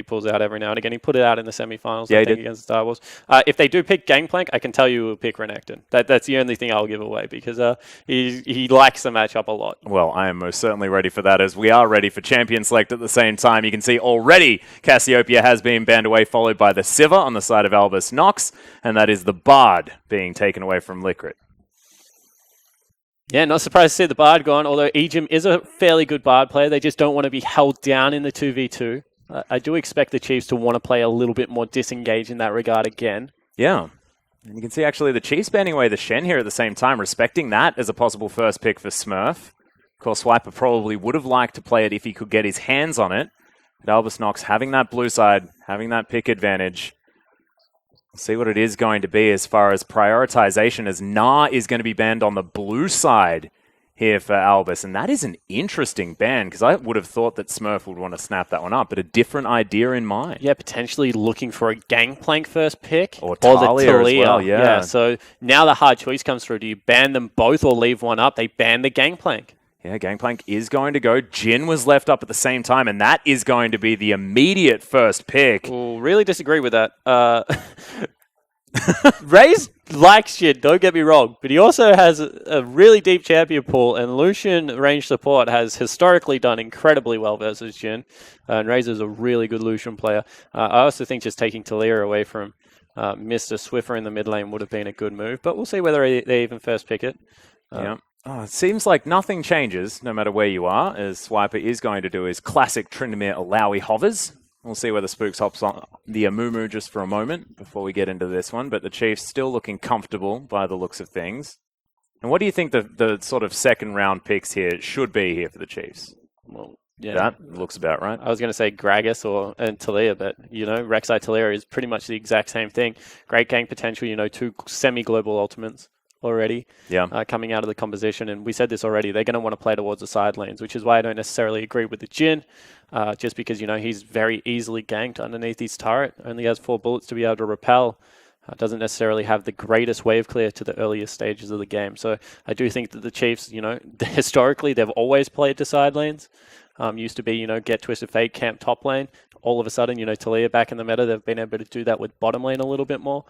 pulls out every now and again. He put it out in the semi-finals, Yeah, I think, against Star Wars. If they do pick Gangplank, I can tell you we'll pick Renekton. That's the only thing I'll give away, because he likes the matchup a lot. Well, I am most certainly ready for that, as we are ready for Champion Select at the same time. You can see already Cassiopeia has been banned away, followed by the Sivir on the side of Albus NoX, and that is the Bard being taken away from Likkrit. Yeah, not surprised to see the Bard gone, although EGym is a fairly good Bard player. They just don't want to be held down in the 2v2. I do expect the Chiefs to want to play a little bit more disengaged in that regard again. Yeah. And you can see actually the Chiefs banning away the Shen here at the same time, respecting that as a possible first pick for Smurf. Of course, Swiffer probably would have liked to play it if he could get his hands on it. But Albus NoX having that blue side, having that pick advantage. See what it is going to be as far as prioritization, as Na is going to be banned on the blue side here for Albus. And that is an interesting ban, because I would have thought that Smurf would want to snap that one up, but a different idea in mind. Yeah, potentially looking for a Gangplank first pick. Or the Talia as well, yeah. So now the hard choice comes through. Do you ban them both or leave one up? They ban the Gangplank. Yeah, Gangplank is going to go. Jin was left up at the same time, and that is going to be the immediate first pick. Well, really disagree with that. Raes likes Jin, don't get me wrong, but he also has a really deep champion pool, and Lucian range support has historically done incredibly well versus Jin, and Raes is a really good Lucian player. I also think just taking Talia away from Mr. Swiffer in the mid lane would have been a good move, but we'll see whether they even first pick it. Yeah. Oh, it seems like nothing changes no matter where you are, as Swiper is going to do his classic Tryndamere Alawi hovers. We'll see whether Spookz hops on the Amumu just for a moment before we get into this one, but the Chiefs still looking comfortable by the looks of things. And what do you think the sort of second round picks here should be here for the Chiefs? Well, yeah, that looks about right. I was going to say Gragas and Talia, but, Rek'Sai Talia is pretty much the exact same thing. Great gang potential, 2 semi-global ultimates already coming out of the composition, and we said this already, they're going to want to play towards the side lanes, which is why I don't necessarily agree with the Jin, just because he's very easily ganked underneath his turret, only has 4 bullets to be able to repel, doesn't necessarily have the greatest wave clear to the earliest stages of the game. So I do think that the Chiefs, historically they've always played to side lanes. Used to be, get Twisted Fate, camp top lane. All of a sudden, Talia back in the meta, they've been able to do that with bottom lane a little bit more.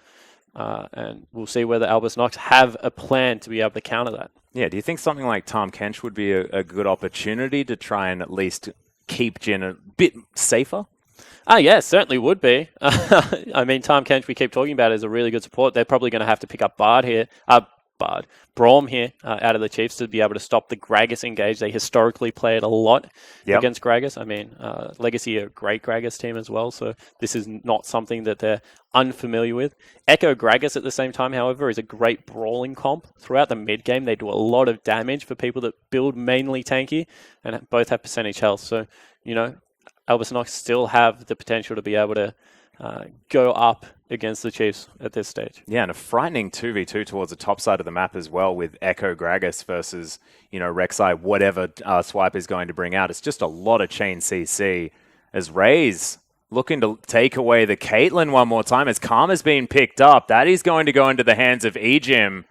And we'll see whether Albus NoX have a plan to be able to counter that. Yeah, do you think something like Tahm Kench would be a good opportunity to try and at least keep Jin a bit safer? Yeah, certainly would be. I mean, Tahm Kench, we keep talking about, is a really good support. They're probably going to have to pick up Braum here out of the Chiefs to be able to stop the Gragas engage. They historically play it a lot against Gragas. I mean, Legacy are a great Gragas team as well, so this is not something that they're unfamiliar with. Echo Gragas at the same time, however, is a great brawling comp. Throughout the mid game, they do a lot of damage for people that build mainly tanky and both have percentage health. So, Albus NoX still have the potential to be able to go up against the Chiefs at this stage. Yeah, and a frightening 2v2 towards the top side of the map as well, with Echo Gragas versus, Rek'Sai, whatever Swipe is going to bring out. It's just a lot of chain CC as Raes looking to take away the Caitlyn one more time as Karma's being picked up. That is going to go into the hands of EGym,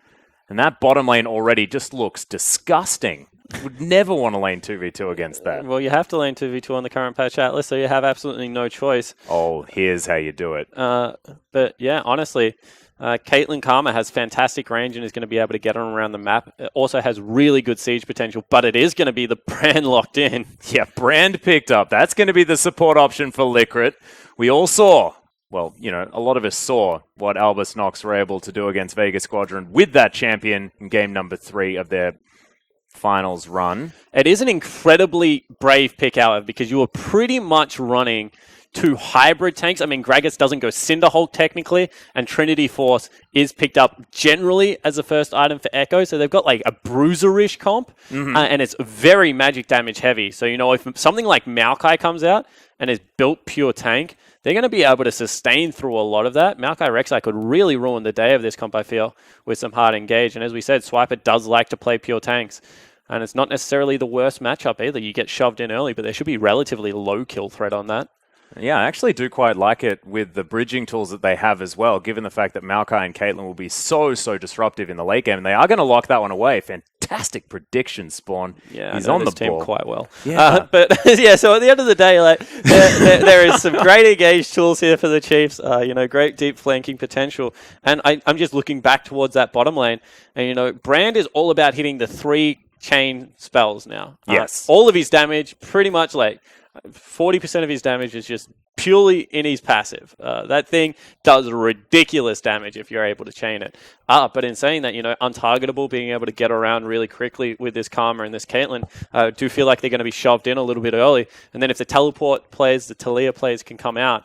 and that bottom lane already just looks disgusting. Would never want to lane 2v2 against that. Well, you have to lane 2v2 on the current patch atlas, so you have absolutely no choice. Oh, here's how you do it. But yeah, honestly, Caitlyn Karma has fantastic range and is going to be able to get on around the map. It also has really good siege potential, but it is going to be the brand locked in. Yeah, brand picked up. That's going to be the support option for Likkrit. We all saw, well, a lot of us saw what Albus NoX were able to do against Vega Squadron with that champion in game number 3 of their finals run. It is an incredibly brave pick, however, because you are pretty much running 2 hybrid tanks. I mean, Gragas doesn't go Cinderhulk technically, and Trinity Force is picked up generally as the first item for Echo, so they've got like a bruiser-ish comp, and it's very magic damage heavy. So, if something like Maokai comes out and is built pure tank, they're going to be able to sustain through a lot of that. Maokai Rek'Sai could really ruin the day of this comp, I feel, with some hard engage. And as we said, Swiper does like to play pure tanks. And it's not necessarily the worst matchup either. You get shoved in early, but there should be relatively low kill threat on that. Yeah, I actually do quite like it with the bridging tools that they have as well, given the fact that Maokai and Caitlyn will be so disruptive in the late game. And they are going to lock that one away. fantastic prediction, Spawn. Yeah, he's I know on this the team ball quite well. Yeah. But yeah, so at the end of the day, like there is some great engage tools here for the Chiefs. Great deep flanking potential. And I'm just looking back towards that bottom lane. And, Brand is all about hitting the 3 chain spells now. Yes. All of his damage, pretty much like 40% of his damage is just purely in his passive. That thing does ridiculous damage if you're able to chain it. But in saying that, untargetable, being able to get around really quickly with this Karma and this Caitlyn, do feel like they're going to be shoved in a little bit early. And then if the teleport players, the Taliyah players can come out,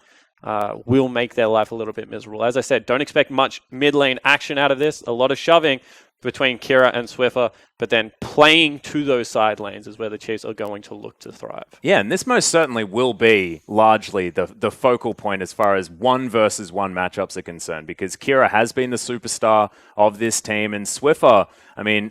will make their life a little bit miserable. As I said, don't expect much mid lane action out of this. A lot of shoving between Kira and Swiffer, but then playing to those side lanes is where the Chiefs are going to look to thrive. Yeah, and this most certainly will be largely the focal point as far as 1 versus 1 matchups are concerned, because Kira has been the superstar of this team, and Swiffer,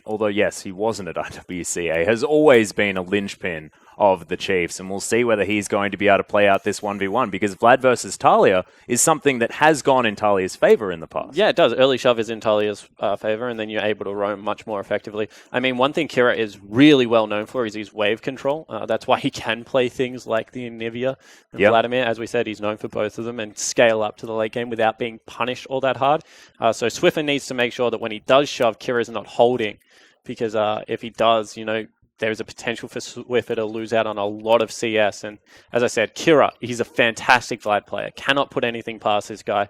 although yes, he wasn't at IWCA, has always been a linchpin of the Chiefs, and we'll see whether he's going to be able to play out this 1v1, because Vlad versus Talia is something that has gone in Talia's favor in the past. Yeah, it does. Early shove is in Talia's favor, and then you're able to roam much more effectively. One thing Kira is really well known for is his wave control. That's why he can play things like the Anivia and Vladimir. As we said, he's known for both of them and scale up to the late game without being punished all that hard. So Swiffer needs to make sure that when he does shove, Kira is not holding, because if he does, there's a potential for Swiffer to lose out on a lot of CS. And as I said, Kira, he's a fantastic Vlad player. Cannot put anything past this guy.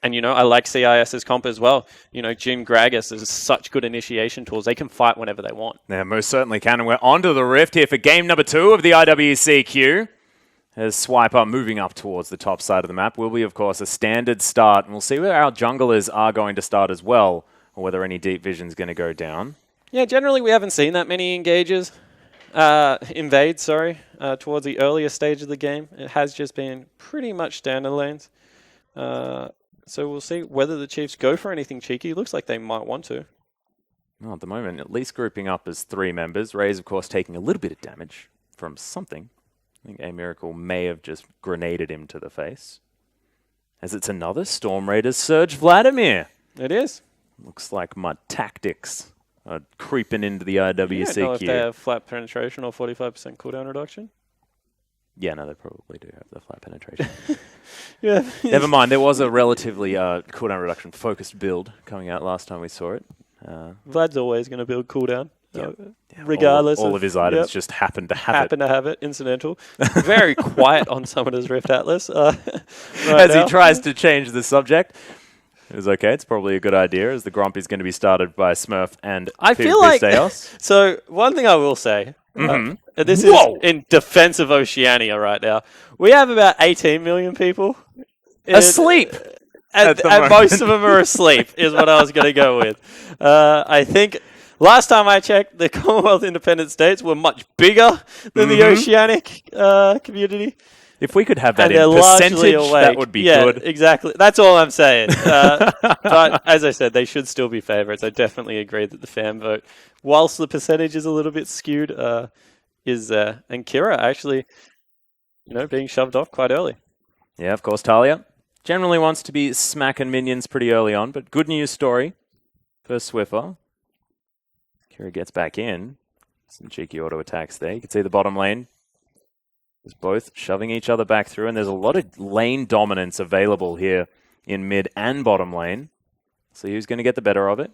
And, I like CIS's comp as well. Jim Gragas is such good initiation tools. They can fight whenever they want. Yeah, most certainly can. And we're onto the Rift here for game number 2 of the IWCQ. As Swiper moving up towards the top side of the map will be, of course, a standard start. And we'll see where our junglers are going to start as well, or whether any deep vision's going to go down. Yeah, generally we haven't seen that many invades, towards the earlier stage of the game. It has just been pretty much standard lanes. So we'll see whether the Chiefs go for anything cheeky. Looks like they might want to. Well, at the moment, at least grouping up as 3 members. Raes, of course, taking a little bit of damage from something. I think aMiracle may have just grenaded him to the face. As it's another Storm Raiders Surge Vladimir. It is. Looks like my tactics are creeping into the IWCQ. You don't know if they have flat penetration or 45% cooldown reduction. Yeah, no, they probably do have the flat penetration. Yeah. Never mind, there was a relatively cooldown reduction focused build coming out last time we saw it. Vlad's always going to build cooldown. Regardless. All of his items just happen to have it. Incidental. Very quiet on Summoner's Rift Atlas. As he tries to change the subject. It's okay. It's probably a good idea, as the Gromp is going to be started by Smurf and PvPStejos. So one thing I will say, this is in defense of Oceania right now. We have about 18 million people asleep, and most of them are asleep. Is what I was going to go with. I think last time I checked, the Commonwealth Independent States were much bigger than the Oceanic community. If we could have that in percentage, that would be good. Yeah, exactly. That's all I'm saying. But as I said, they should still be favourites. I definitely agree that the fan vote, whilst the percentage is a little bit skewed, is there. And Kira actually, being shoved off quite early. Yeah, of course, Talia generally wants to be smacking minions pretty early on, but good news story for Swiffer. Kira gets back in. Some cheeky auto attacks there. You can see the bottom lane. There's both shoving each other back through, and there's a lot of lane dominance available here in mid and bottom lane. So who's going to get the better of it?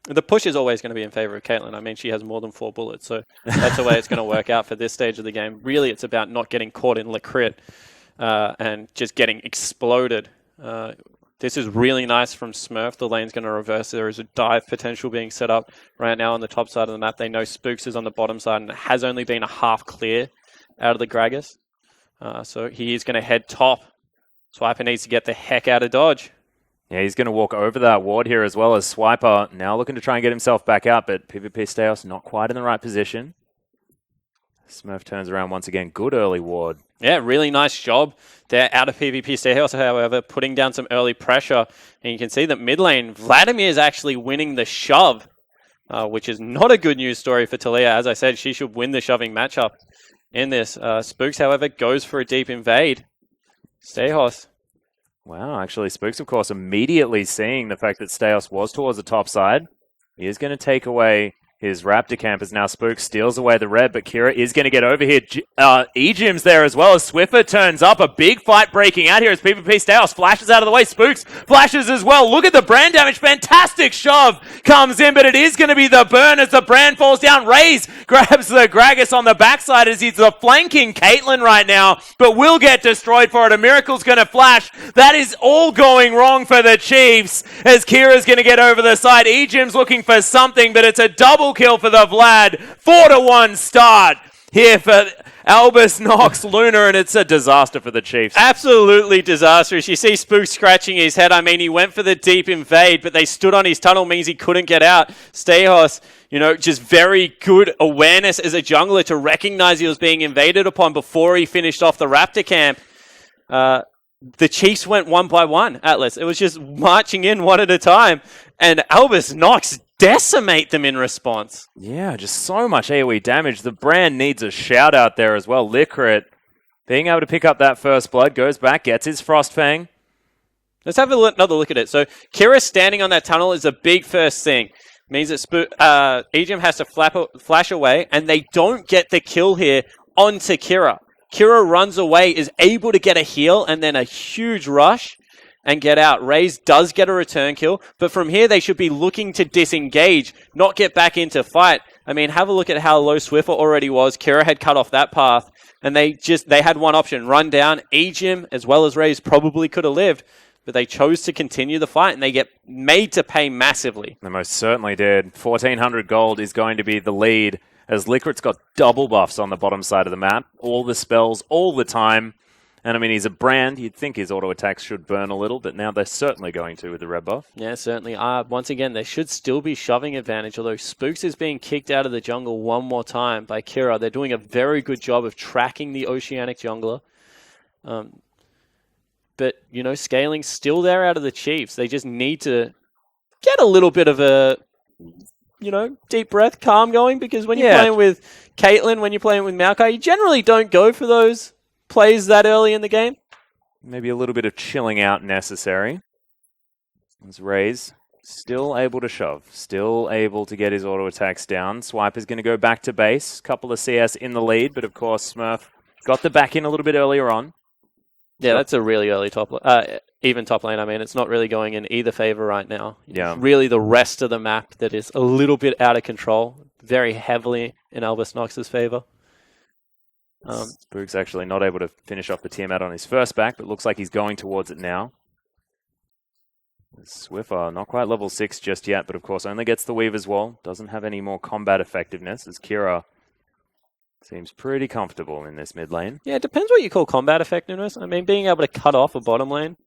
The push is always going to be in favor of Caitlyn. She has more than 4 bullets, so that's the way it's going to work out for this stage of the game. Really, it's about not getting caught in Likkrit and just getting exploded. This is really nice from Smurf. The lane's going to reverse. There is a dive potential being set up right now on the top side of the map. They know Spookz is on the bottom side, and it has only been a half clear out of the Gragas. So he is going to head top. Swiper needs to get the heck out of dodge. Yeah, he's going to walk over that ward here, as well as Swiper now looking to try and get himself back out, but PvPStejos not quite in the right position. Smurf turns around once again. Good early ward. Yeah, really nice job. They're out of PvPStejos, however, putting down some early pressure. And you can see that mid lane, Vladimir is actually winning the shove, which is not a good news story for Taliyah. As I said, she should win the shoving matchup in this. Spookz, however, goes for a deep invade. Stejos. Wow, actually, Spookz, of course, immediately seeing the fact that Stejos was towards the top side. He is going to take away his Raptor campers. Now Spookz steals away the red, but Kira is going to get over here. EGym's there as well as Swiffer turns up. A big fight breaking out here as PvPStejos flashes out of the way. Spookz flashes as well. Look at the brand damage. Fantastic shove comes in, but it is going to be the burn as the brand falls down. Raes grabs the Gragas on the backside as he's flanking Caitlyn right now, but will get destroyed for it. aMiracle's going to flash. That is all going wrong for the Chiefs as Kira's going to get over the side. EGym's looking for something, but it's a double kill for the Vlad. 4-1 start here for Albus NoX Luna, and it's a disaster for the Chiefs. Absolutely disastrous. You see Spookz scratching his head. I mean, he went for the deep invade, but they stood on his tunnel, means he couldn't get out. Stejos, just very good awareness as a jungler to recognize he was being invaded upon before he finished off the Raptor camp. The Chiefs went one by one, Atlas. It was just marching in one at a time, and Albus NoX decimate them in response. Yeah, just so much AoE damage. The brand needs a shout out there as well. Likkrit being able to pick up that first blood, goes back, gets his Frostfang. Let's have another look at it. So Kira standing on that tunnel is a big first thing. Means that EGym has to flash away, and they don't get the kill here onto Kira. Kira runs away, is able to get a heal, and then a huge rush and get out. Raes does get a return kill, but from here they should be looking to disengage, not get back into fight. I mean, have a look at how low Swiffer already was. Kira had cut off that path, and they had one option, run down. EGym, as well as Raes, probably could have lived, but they chose to continue the fight, and they get made to pay massively. They most certainly did. 1,400 gold is going to be the lead, as Likkrit's got double buffs on the bottom side of the map. All the spells, all the time. And I mean, he's a brand. You'd think his auto attacks should burn a little, but now they're certainly going to with the red buff. Yeah, certainly. Once again, there should still be shoving advantage, although Spookz is being kicked out of the jungle one more time by Kira. They're doing a very good job of tracking the Oceanic jungler. But, scaling's still there out of the Chiefs. They just need to get a little bit of a, deep breath, calm going, because when you're playing with Caitlyn, when you're playing with Maokai, you generally don't go for those plays that early in the game. Maybe a little bit of chilling out necessary. As Raes still able to shove, still able to get his auto attacks down. Swiper's going to go back to base. Couple of CS in the lead, but of course Smurf got the back in a little bit earlier on. Yeah, that's a really early even top lane. I mean, it's not really going in either favor right now. Yeah. It's really the rest of the map that is a little bit out of control, very heavily in Albus NoX's favor. Spookz actually not able to finish off the Tiamat on his first back, but looks like he's going towards it now. Swiffer, not quite level 6 just yet, but of course only gets the Weave as well. Doesn't have any more combat effectiveness, as Kira seems pretty comfortable in this mid lane. Yeah, it depends what you call combat effectiveness. I mean, being able to cut off a bottom lane,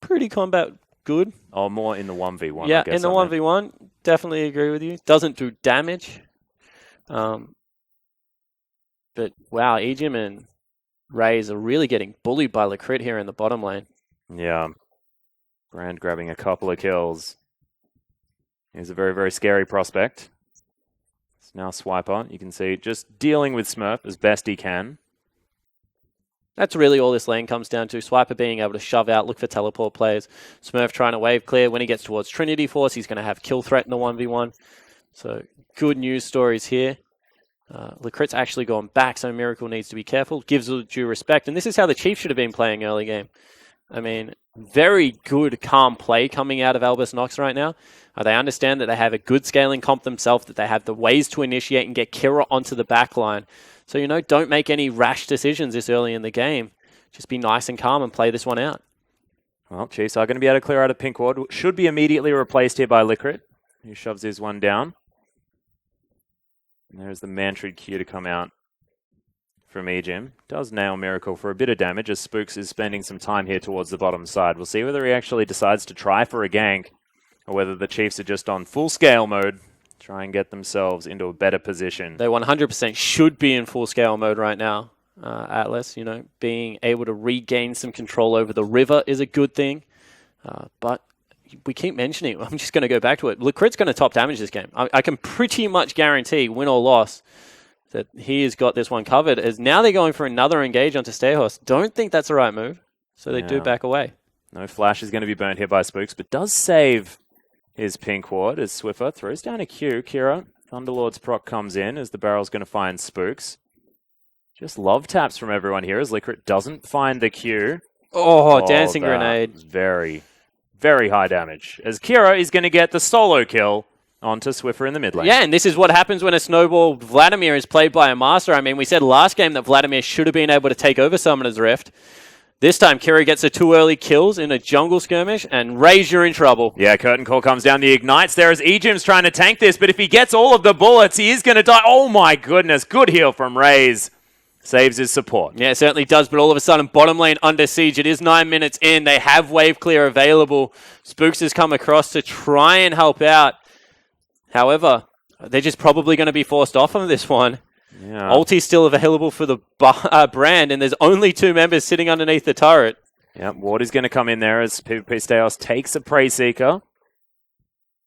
pretty combat good. Oh, more in the 1v1. Yeah, I guess, in the 1v1, definitely agree with you. Doesn't do damage. But wow, EGym and Raes are really getting bullied by Likkrit here in the bottom lane. Yeah. Brand grabbing a couple of kills. He's a very, very scary prospect. It's now Swiper. You can see just dealing with Smurf as best he can. That's really all this lane comes down to. Swiper being able to shove out, look for teleport players. Smurf trying to wave clear. When he gets towards Trinity Force, he's going to have kill threat in the 1v1. So good news stories here. Likkrit's actually gone back, so aMiracle needs to be careful. Gives due respect. And this is how the Chiefs should have been playing early game. I mean, very good, calm play coming out of Albus NoX right now. They understand that they have a good scaling comp themselves, that they have the ways to initiate and get Kira onto the back line. So, don't make any rash decisions this early in the game. Just be nice and calm and play this one out. Well, Chiefs are going to be able to clear out a pink ward. Should be immediately replaced here by Likkrit, who shoves his one down. And there's the Mantrid Q to come out from EGym. Does nail aMiracle for a bit of damage as Spookz is spending some time here towards the bottom side. We'll see whether he actually decides to try for a gank or whether the Chiefs are just on full scale mode, try and get themselves into a better position. They 100% should be in full scale mode right now, Atlas. Being able to regain some control over the river is a good thing. But we keep mentioning, I'm just going to go back to it. Likkrit's going to top damage this game. I can pretty much guarantee, win or loss, that he has got this one covered. As now they're going for another engage onto Stejos. Don't think that's the right move, so they do back away. No flash is going to be burnt here by Spookz, but does save his pink ward as Swiffer throws down a Q. Kira, Thunderlord's proc comes in as the barrel's going to find Spookz. Just love taps from everyone here as Likkrit doesn't find the Q. Oh, dancing grenade. Very, very high damage. As Kira is going to get the solo kill onto Swiffer in the mid lane. Yeah, and this is what happens when a snowball Vladimir is played by a master. I mean, we said last game that Vladimir should have been able to take over Summoner's Rift. This time, Kira gets the 2 early kills in a jungle skirmish, and Raes, you're in trouble. Yeah, Curtain Call comes down. The Ignites there as EGym's trying to tank this, but if he gets all of the bullets, he is going to die. Oh my goodness, good heal from Raes. Saves his support. Yeah, it certainly does, but all of a sudden, bottom lane under siege. It is 9 minutes in. They have wave clear available. Spookz has come across to try and help out. However, they're just probably going to be forced off on this one. Yeah. Ulti's still available for the brand, and there's only 2 members sitting underneath the turret. Yeah, Ward is going to come in there as PvPStejos takes a Prey Seeker.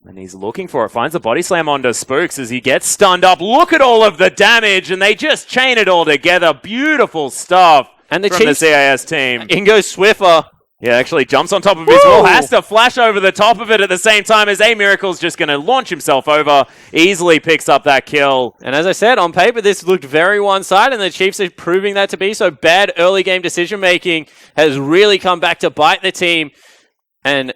And he's looking for it. Finds a body slam onto Spookz as he gets stunned up. Look at all of the damage, and they just chain it all together. Beautiful stuff and the from the CIS team. In goes Swiffer. Yeah, actually jumps on top of his wall. Has to flash over the top of it at the same time as aMiracle's just going to launch himself over. Easily picks up that kill. And as I said, on paper, this looked very one-sided, and the Chiefs are proving that to be. So bad early game decision-making has really come back to bite the team. And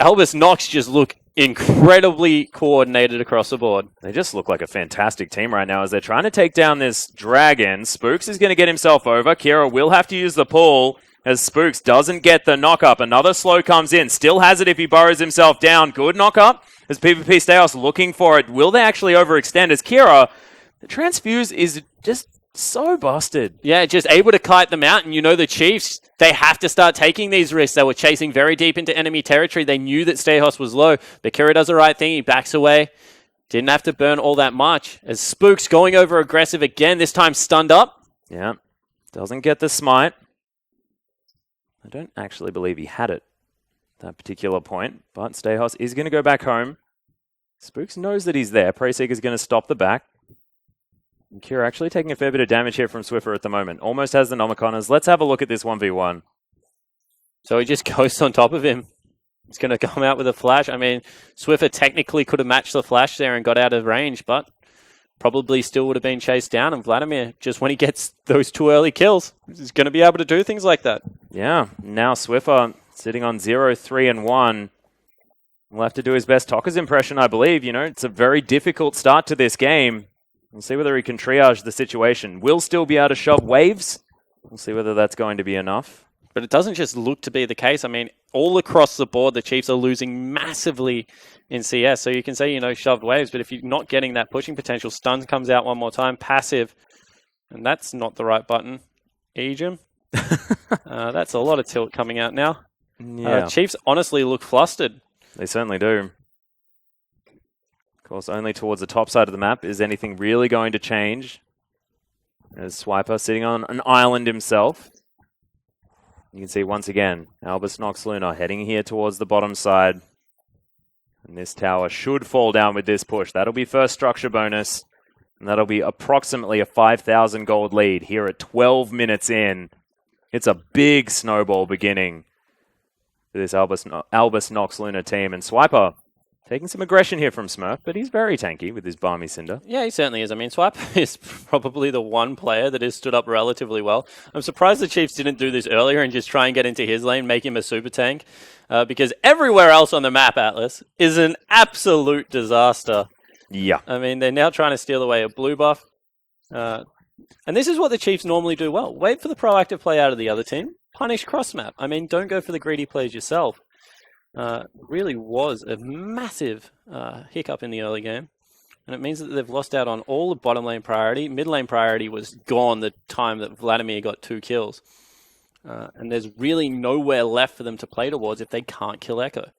Albus NoX just look incredibly coordinated across the board. They just look like a fantastic team right now as they're trying to take down this dragon. Spookz is going to get himself over. Kira will have to use the pull as Spookz doesn't get the knock-up. Another slow comes in. Still has it if he burrows himself down. Good knock-up as PvPStejos looking for it. Will they actually overextend as Kira? The transfuse is just so busted. Yeah, just able to kite them out. And you know the Chiefs, they have to start taking these risks. They were chasing very deep into enemy territory. They knew that Stejos was low. But Kira does the right thing. He backs away. Didn't have to burn all that much. As Spookz going over aggressive again, this time stunned up. Yeah, doesn't get the smite. I don't actually believe he had it at that particular point, but Stejos is going to go back home. Spookz knows that he's there. Prey Seeker's going to stop the back. And Kira actually taking a fair bit of damage here from Swiffer at the moment. Almost has the Nomiconners. Let's have a look at this 1v1. So he just ghosts on top of him. He's going to come out with a flash. I mean, Swiffer technically could have matched the flash there and got out of range, but probably still would have been chased down. And Vladimir, just when he gets those 2 early kills, is going to be able to do things like that. Yeah, now Swiffer sitting on 0-3-1. Will have to do his best Tokka's impression, I believe. You know, it's a very difficult start to this game. We'll see whether he can triage the situation. Will still be able to shove waves. We'll see whether that's going to be enough. But it doesn't just look to be the case. I mean, all across the board, the Chiefs are losing massively in CS. So you can say, you know, shoved waves, but if you're not getting that pushing potential, stun comes out one more time, passive, and that's not the right button. EGym. That's a lot of tilt coming out now. Yeah. Chiefs honestly look flustered. They certainly do. Of course, only towards the top side of the map is anything really going to change. As Swiper sitting on an island himself. You can see once again, Albus NoX Luna heading here towards the bottom side. And this tower should fall down with this push. That'll be first structure bonus. And that'll be approximately a 5,000 gold lead here at 12 minutes in. It's a big snowball beginning for this Albus NoX Luna team. And Swiper taking some aggression here from Smurf, but he's very tanky with his Balmy Cinder. Yeah, he certainly is. I mean, Swiper is probably the one player that has stood up relatively well. I'm surprised the Chiefs didn't do this earlier and just try and get into his lane, make him a super tank. Because everywhere else on the map, Atlas, is an absolute disaster. Yeah. I mean, they're now trying to steal away a blue buff. And this is what the Chiefs normally do well. Wait for the proactive play out of the other team. Punish cross-map. I mean, don't go for the greedy plays yourself. Really was a massive hiccup in the early game. And it means that they've lost out on all the bottom lane priority. Mid lane priority was gone the time that Vladimir got 2 kills. And there's really nowhere left for them to play towards if they can't kill Echo.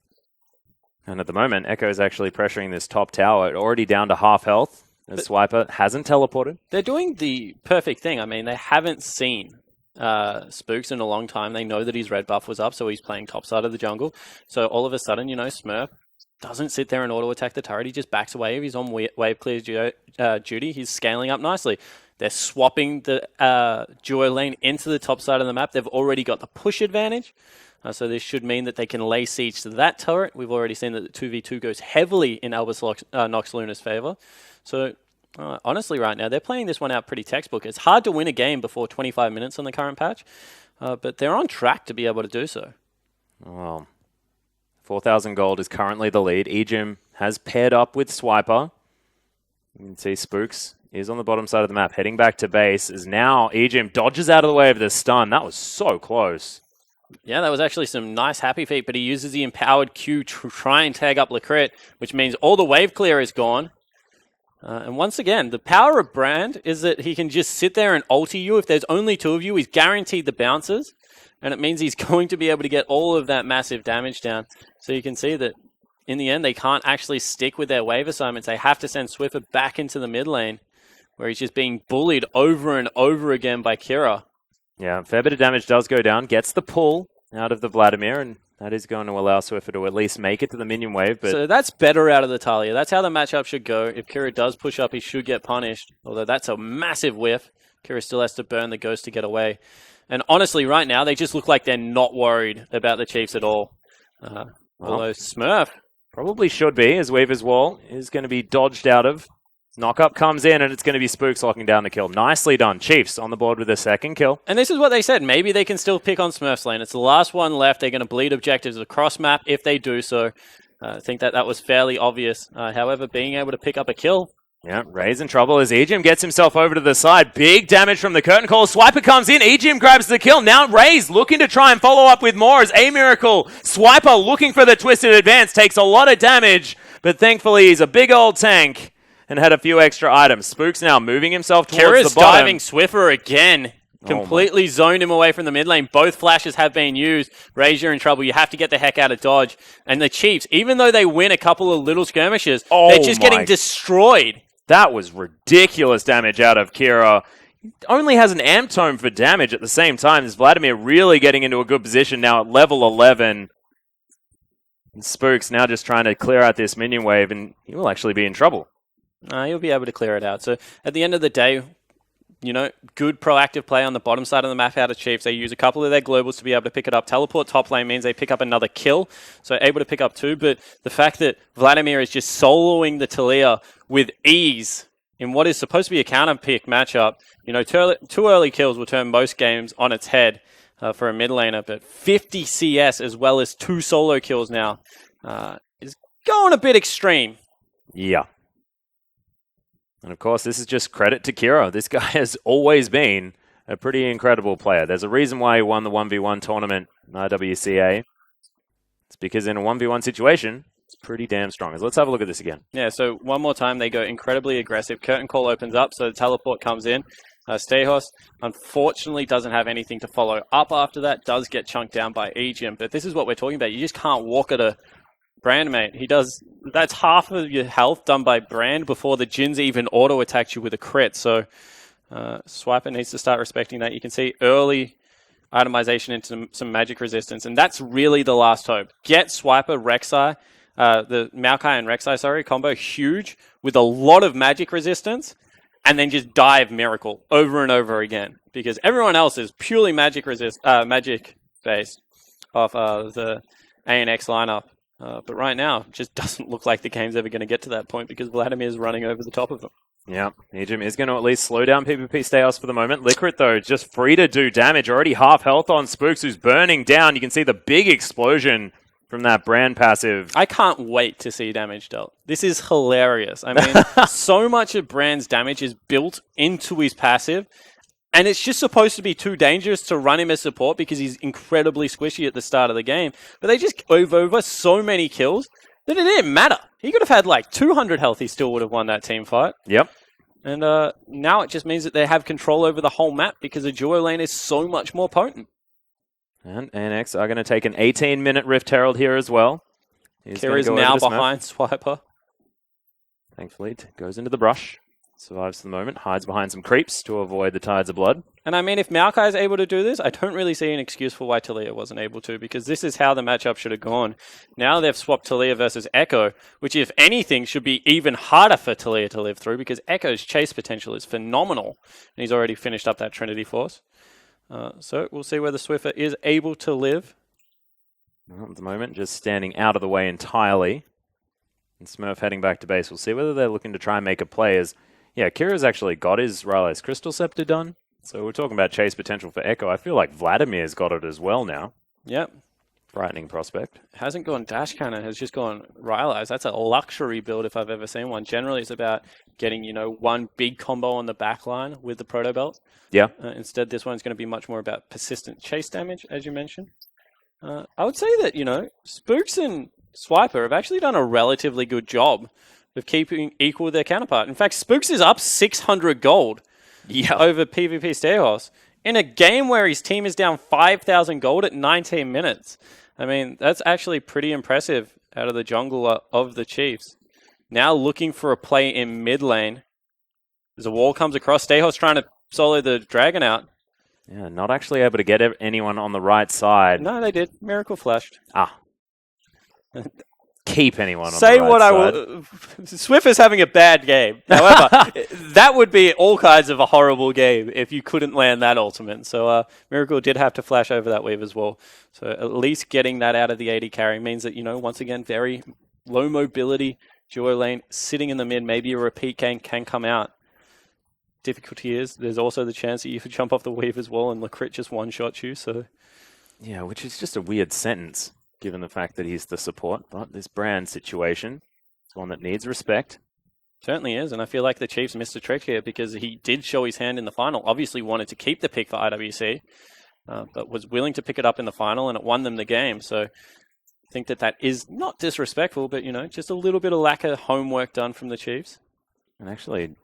And at the moment, Echo is actually pressuring this top tower, already down to half health. As Swiper hasn't teleported. They're doing the perfect thing. I mean, they haven't seen Spookz in a long time. They know that his red buff was up, so he's playing top side of the jungle. So all of a sudden, you know, Smurf doesn't sit there and auto-attack the turret. He just backs away. If he's on wave clear duty, he's scaling up nicely. They're swapping the duo lane into the top side of the map. They've already got the push advantage. So this should mean that they can lay siege to that turret. We've already seen that the 2v2 goes heavily in Albus NoX Luna's favor. So honestly, right now, they're playing this one out pretty textbook. It's hard to win a game before 25 minutes on the current patch, but they're on track to be able to do so. Well, 4,000 gold is currently the lead. EGym has paired up with Swiffer. You can see Spookz is on the bottom side of the map, heading back to base, as now EGym dodges out of the way of the stun. That was so close. Yeah, that was actually some nice happy feet, but he uses the empowered Q to try and tag up Likkrit, which means all the wave clear is gone. And once again, the power of Brand is that he can just sit there and ulti you. If there's only two of you, he's guaranteed the bounces, and it means he's going to be able to get all of that massive damage down. So you can see that in the end, they can't actually stick with their wave assignments. They have to send Swiffer back into the mid lane, where he's just being bullied over and over again by Kira. Yeah, a fair bit of damage does go down. Gets the pull out of the Vladimir, and that is going to allow Swiffer to at least make it to the minion wave. But so that's better out of the Talia. That's how the matchup should go. If Kira does push up, he should get punished. Although that's a massive whiff. Kira still has to burn the Ghost to get away. And honestly, right now, they just look like they're not worried about the Chiefs at all. Although Smurf probably should be, as Weaver's Wall is going to be dodged out of. Knock-up comes in, and it's going to be Spookz locking down the kill. Nicely done. Chiefs on the board with a second kill. And this is what they said. Maybe they can still pick on Smurf's lane. It's the last one left. They're going to bleed objectives across map if they do so. I think that was fairly obvious. However, being able to pick up a kill. Yeah, Raes in trouble as EGym gets himself over to the side. Big damage from the curtain call. Swiper comes in. EGym grabs the kill. Now Raes looking to try and follow up with more as aMiracle. Swiper looking for the twisted advance. Takes a lot of damage, but thankfully he's a big old tank and had a few extra items. Spookz now moving himself towards Kira's the bottom. diving Swiffer again. Completely zoned him away from the mid lane. Both flashes have been used. Raes, you're in trouble. You have to get the heck out of dodge. And the Chiefs, even though they win a couple of little skirmishes, they're just getting destroyed. That was ridiculous damage out of Kira. He only has an amp tome for damage at the same time. As Vladimir really getting into a good position now at level 11. And Spookz now just trying to clear out this minion wave, and he will actually be in trouble. You'll be able to clear it out. So at the end of the day, good proactive play on the bottom side of the map out of Chiefs. They use a couple of their globals to be able to pick it up. Teleport top lane means they pick up another kill, so able to pick up two. But the fact that Vladimir is just soloing the Talia with ease in what is supposed to be a counter pick matchup, two early kills will turn most games on its head for a mid laner. But 50 CS as well as 2 solo kills now is going a bit extreme. Yeah. And of course, this is just credit to Kira. This guy has always been a pretty incredible player. There's a reason why he won the 1v1 tournament in IWCA. It's because in a 1v1 situation, it's pretty damn strong. So let's have a look at this again. Yeah, so one more time, they go incredibly aggressive. Curtain call opens up, so the teleport comes in. Pstejos, unfortunately, doesn't have anything to follow up after that. Does get chunked down by EGym, but this is what we're talking about. You just can't walk at a Brand, mate. That's half of your health done by Brand before the Jins even auto-attacks you with a crit. So Swiper needs to start respecting that. You can see early itemization into some magic resistance, and that's really the last hope. Get Swiper, Rek'Sai, the Maokai and Rek'Sai, combo huge with a lot of magic resistance, and then just dive Miracle over and over again. Because everyone else is purely magic based off the ANX lineup. But right now, it just doesn't look like the game's ever going to get to that point because Vladimir is running over the top of them. Yeah, EGym is going to at least slow down PvPStejos for the moment. Likkrit, though, just free to do damage. Already half health on Spookz, who's burning down. You can see the big explosion from that Brand passive. I can't wait to see damage dealt. This is hilarious. I mean, so much of Brand's damage is built into his passive. And it's just supposed to be too dangerous to run him as support because he's incredibly squishy at the start of the game. But they just over so many kills that it didn't matter. He could have had like 200 health. He still would have won that team fight. Yep. And now it just means that they have control over the whole map because the duo lane is so much more potent. And ANX are going to take an 18-minute Rift Herald here as well. Kira is now behind Swiper. Thankfully, it goes into the brush. Survives for the moment, hides behind some creeps to avoid the tides of blood. And I mean, if Maokai is able to do this, I don't really see an excuse for why Talia wasn't able to, because this is how the matchup should have gone. Now they've swapped Talia versus Echo, which if anything should be even harder for Talia to live through, because Echo's chase potential is phenomenal. And he's already finished up that Trinity Force. So we'll see whether Swiffer is able to live. Well, at the moment, just standing out of the way entirely. And Smurf heading back to base. We'll see whether they're looking to try and make a play as... Yeah, Kira's actually got his Raes Crystal Scepter done. So we're talking about chase potential for Echo. I feel like Vladimir's got it as well now. Yep. Frightening prospect. Hasn't gone Dash Cannon, has just gone Raes. That's a luxury build if I've ever seen one. Generally, it's about getting, one big combo on the back line with the Proto Belt. Yeah. Instead, this one's going to be much more about persistent chase damage, as you mentioned. I would say that, Spookz and Swiffer have actually done a relatively good job of keeping equal with their counterpart. In fact, Spookz is up 600 gold over PvPStejos in a game where his team is down 5,000 gold at 19 minutes. I mean, that's actually pretty impressive out of the jungler of the Chiefs. Now looking for a play in mid lane. As a wall comes across, Stejos trying to solo the dragon out. Yeah, not actually able to get anyone on the right side. No, they did. Miracle flashed. Keep anyone on Say the right what side. I will. Swiffer's having a bad game. However, that would be all kinds of a horrible game if you couldn't land that ultimate. So Miracle did have to flash over that wave as well. So at least getting that out of the AD carry means that, once again, very low mobility duo lane sitting in the mid. Maybe a repeat game can come out. Difficulty is there's also the chance that you could jump off the wave as well and Likkrit just one-shot you. So yeah, which is just a weird sentence, given the fact that he's the support. But this brand situation is one that needs respect. Certainly is, and I feel like the Chiefs missed a trick here because he did show his hand in the final. Obviously wanted to keep the pick for IWC, but was willing to pick it up in the final, and it won them the game. So I think that is not disrespectful, but, just a little bit of lack of homework done from the Chiefs. And actually,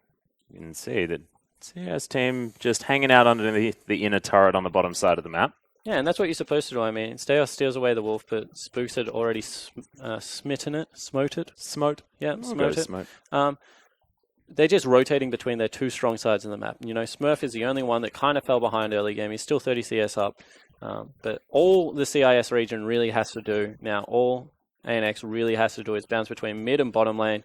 you can see that CS team just hanging out underneath the inner turret on the bottom side of the map. Yeah, and that's what you're supposed to do. I mean, Stejos steals away the wolf, but Spookz had already smitten it. Smote it? Smote. Yeah, smote it. Smote. They're just rotating between their two strong sides in the map. Smurf is the only one that kind of fell behind early game. He's still 30 CS up. But all the CIS region really has to do now, all ANX really has to do is bounce between mid and bottom lane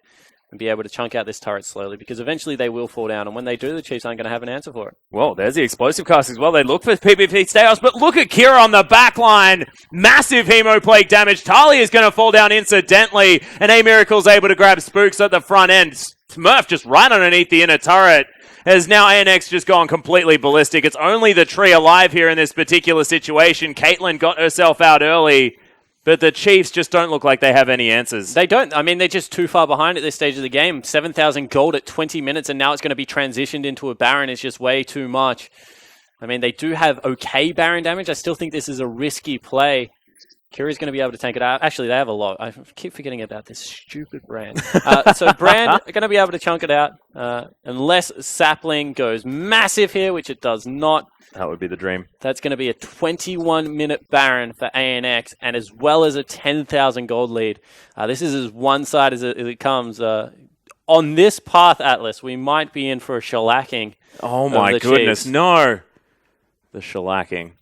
and be able to chunk out this turret slowly, because eventually they will fall down, and when they do, the Chiefs aren't going to have an answer for it. Well, there's the explosive cast as well. They look for PvPStejos, but look at Kira on the back line. Massive hemoplague damage. Talia is going to fall down incidentally, and aMiracle's able to grab Spookz at the front end. Smurf just right underneath the inner turret. Has now ANX just gone completely ballistic. It's only the tree alive here in this particular situation. Caitlyn got herself out early. But the Chiefs just don't look like they have any answers. They don't. I mean, they're just too far behind at this stage of the game. 7,000 gold at 20 minutes, and now it's going to be transitioned into a Baron. It's just way too much. I mean, they do have okay Baron damage. I still think this is a risky play. Kiri's going to be able to tank it out. Actually, they have a lot. I keep forgetting about this stupid brand. So Brand are going to be able to chunk it out. Unless Sapling goes massive here, which it does not. That would be the dream. That's going to be a 21-minute Baron for ANX, and as well as a 10,000 gold lead. This is as one-sided as it comes. On this path, Atlas, we might be in for a shellacking. Oh my goodness, Chiefs. No! The shellacking.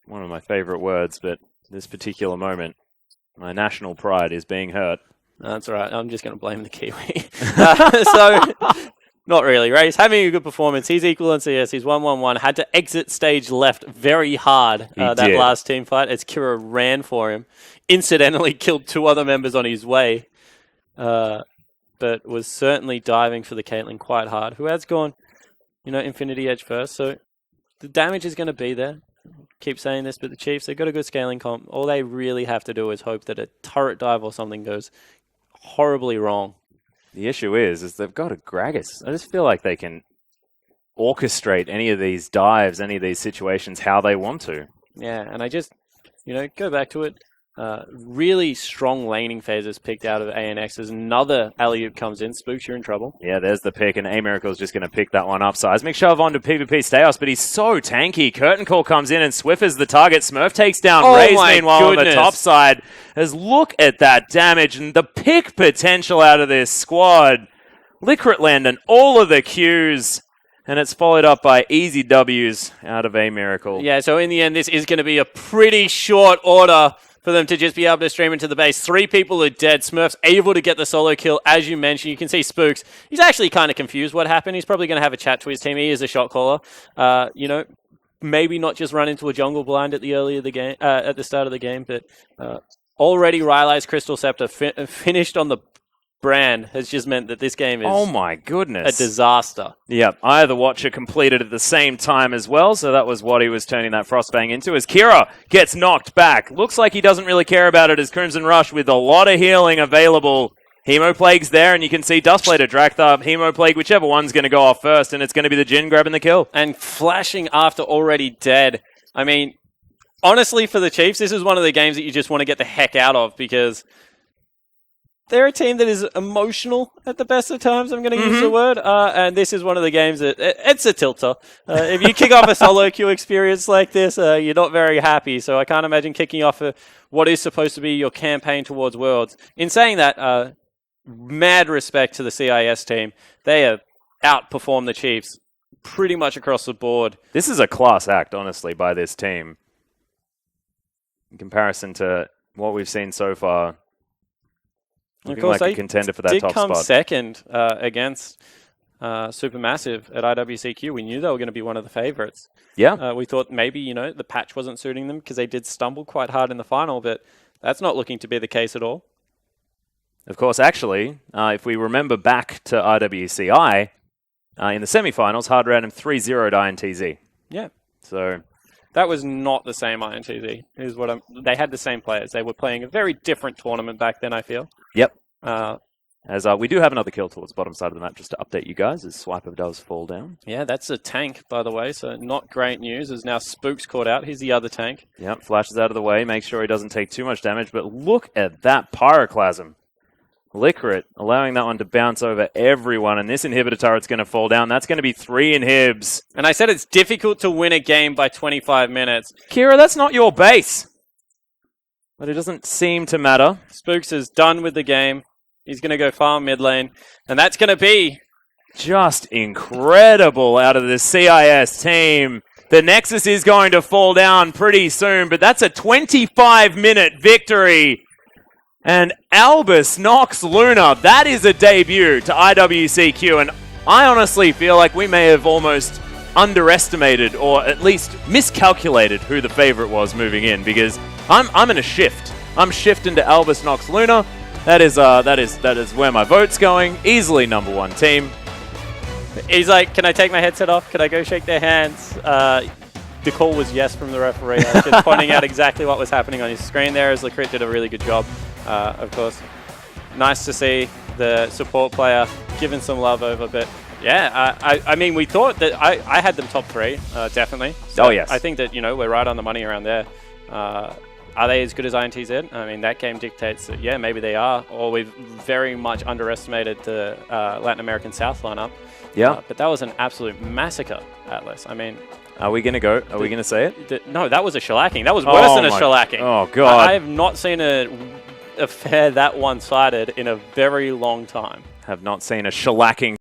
One of my favorite words, but this particular moment, my national pride is being hurt. That's all right. I'm just going to blame the Kiwi. Not really. Raes having a good performance. He's equal on CS. He's 1-1-1. Had to exit stage left very hard that last team fight as Kira ran for him. Incidentally killed two other members on his way. But was certainly diving for the Caitlyn quite hard. Who has gone, Infinity Edge first. So the damage is going to be there. Keep saying this, but the Chiefs, they've got a good scaling comp. All they really have to do is hope that a turret dive or something goes horribly wrong. The issue is they've got a Gragas. I just feel like they can orchestrate any of these dives, any of these situations how they want to. Yeah, and I just, go back to it. Really strong laning phases picked out of ANX. As another alley-oop comes in. Spookz, you're in trouble. Yeah, there's the pick, and aMiracle's just going to pick that one up. Seismic shove onto PvPStejos, but he's so tanky. Curtain Call comes in, and Swiffer's the target. Smurf takes down Raes, meanwhile, on the top side. As look at that damage, and the pick potential out of this squad. Likkrit landing all of the Qs, and it's followed up by easy Ws out of aMiracle. Yeah, so in the end, this is going to be a pretty short order for them to just be able to stream into the base. 3 people are dead. Smurf's able to get the solo kill, as you mentioned. You can see Spookz. He's actually kind of confused what happened. He's probably going to have a chat to his team. He is a shot caller. You know, maybe not just run into a jungle blind at the start of the game, but already Raes Crystal Scepter finished on the brand has just meant that this game is oh my goodness, a disaster. Yep, Eye of the Watcher completed at the same time as well, so that was what he was turning that Frostbang into as Kira gets knocked back. Looks like he doesn't really care about it as Crimson Rush with a lot of healing available. Hemoplague's there, and you can see Dustblader, Drakthar, Hemoplague, whichever one's going to go off first, and it's going to be the Jhin grabbing the kill. And flashing after already dead. I mean, honestly, for the Chiefs, this is one of the games that you just want to get the heck out of because they're a team that is emotional at the best of times, I'm going to use the word. And this is one of the games that it's a tilter. If you kick off a solo queue experience like this, you're not very happy. So I can't imagine kicking off what is supposed to be your campaign towards Worlds. In saying that, mad respect to the CIS team. They have outperformed the Chiefs pretty much across the board. This is a class act, honestly, by this team. In comparison to what we've seen so far. Looking of course, like a contender for that top spot. They did come second against Supermassive at IWCQ. We knew they were going to be one of the favorites. Yeah. We thought maybe, you know, the patch wasn't suiting them because they did stumble quite hard in the final, but that's not looking to be the case at all. Of course, actually, if we remember back to IWCI, in the semifinals, Hard ran him 3-0 at INTZ. Yeah. So that was not the same INTZ. They had the same players. They were playing a very different tournament back then, I feel. Yep. As we do have another kill towards the bottom side of the map, just to update you guys, as Swiffer does fall down. Yeah, that's a tank, by the way, so not great news, as now Spookz caught out. He's the other tank. Yep, flashes out of the way, make sure he doesn't take too much damage, but look at that Pyroclasm. Likkrit allowing that one to bounce over everyone, and this inhibitor turret's going to fall down. That's going to be 3 inhibs. And I said it's difficult to win a game by 25 minutes. Kira, that's not your base. But it doesn't seem to matter. Spookz is done with the game. He's going to go farm mid lane, and that's going to be just incredible out of the CIS team. The Nexus is going to fall down pretty soon, but that's a 25-minute victory. And Albus NoX Luna, that is a debut to IWCQ, and I honestly feel like we may have almost underestimated or at least miscalculated who the favorite was moving in, because I'm in a shift. I'm shifting to Albus NoX Luna. That is where my vote's going. Easily #1 team. He's like, can I take my headset off? Can I go shake their hands? The call was yes from the referee. I was just pointing out exactly what was happening on his screen there, as Likkrit did a really good job, of course. Nice to see the support player giving some love over, but yeah, I mean, we thought that I had them top 3, definitely. So oh, yes. I think that, you know, we're right on the money around there. Are they as good as INTZ? I mean, that game dictates that, yeah, maybe they are, or we've very much underestimated the Latin American South lineup. Yeah. But that was an absolute massacre, Atlas. I mean, are we going to go? Are we going to say it? No, that was a shellacking. That was worse than a shellacking. Oh, God. I have not seen a affair that one-sided in a very long time. Have not seen a shellacking